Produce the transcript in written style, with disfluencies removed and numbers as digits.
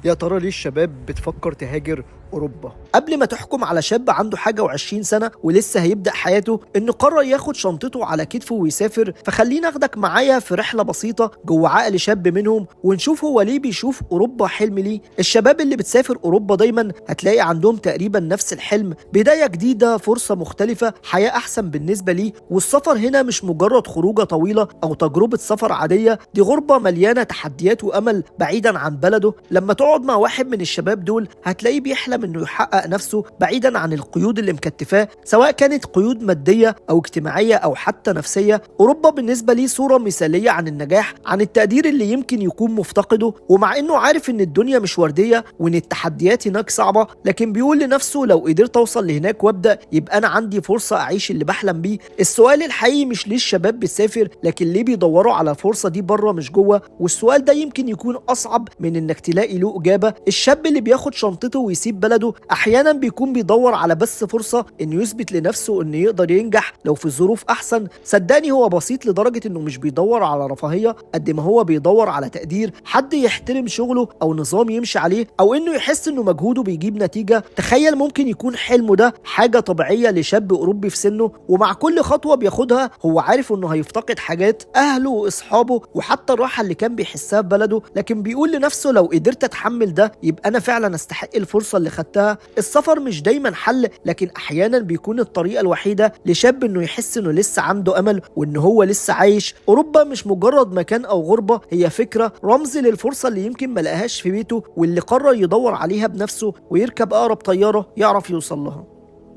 يا ترى ليه الشباب بتفكر تهاجر أوروبا؟ قبل ما تحكم على شاب عنده حاجة و20 سنة ولسه هيبدأ حياته إنه قرر ياخد شنطته على كتفه ويسافر، فخليني أخدك معايا في رحلة بسيطة جوه عقل شاب منهم ونشوف هو ليه بيشوف أوروبا حلم ليه. الشباب اللي بتسافر أوروبا دايما هتلاقي عندهم تقريبا نفس الحلم، بداية جديدة، فرصة مختلفة، حياة أحسن بالنسبة ليه. والسفر هنا مش مجرد خروجة طويلة أو تجربة سفر عادية، دي غربة مليانة تحديات وأمل بعيدا عن بلده. لما تقعد مع واحد من الشباب دول هتلاقيه بيحلم انه يحقق نفسه بعيدا عن القيود اللي مكتفاه، سواء كانت قيود مادية او اجتماعية او حتى نفسية. اوروبا بالنسبة ليه صورة مثالية عن النجاح، عن التقدير اللي يمكن يكون مفتقده. ومع انه عارف ان الدنيا مش وردية وان التحديات هناك صعبة، لكن بيقول لنفسه لو قدرت اوصل لهناك وابدأ يبقى انا عندي فرصة اعيش اللي بحلم بيه. السؤال الحقيقي مش ليه الشباب بتسافر، لكن ليه بيدوروا على الفرصة دي بره مش جوه. والسؤال ده يمكن يكون اصعب من انك تلاقي له اجابة. الشاب اللي بياخد شنطته ويسيب بلده احيانا بيكون بيدور على بس فرصة انه يثبت لنفسه انه يقدر ينجح لو في ظروف احسن. صدقني هو بسيط لدرجة انه مش بيدور على رفاهية قد ما هو بيدور على تقدير، حد يحترم شغله او نظام يمشي عليه، او انه يحس انه مجهوده بيجيب نتيجة. تخيل ممكن يكون حلمه ده حاجة طبيعية لشاب اوروبي في سنه، ومع كل خطوة بياخدها هو عارف انه هيفتقد حاجات، اهله واصحابه وحتى الراحة اللي كان بيحسها في بلده، لكن بيقول لنفسه لو قدرت اتحمل ده يبقى انا فعلا استحق الفرصة اللي خدتها. السفر مش دايما حل، لكن احيانا بيكون الطريقة الوحيدة لشاب انه يحس انه لسه عنده امل وان هو لسه عايش. اوروبا مش مجرد مكان او غربة، هي فكرة، رمز للفرصة اللي يمكن ملقاهاش في بيته واللي قرر يدور عليها بنفسه ويركب اقرب طيارة يعرف يوصل لها.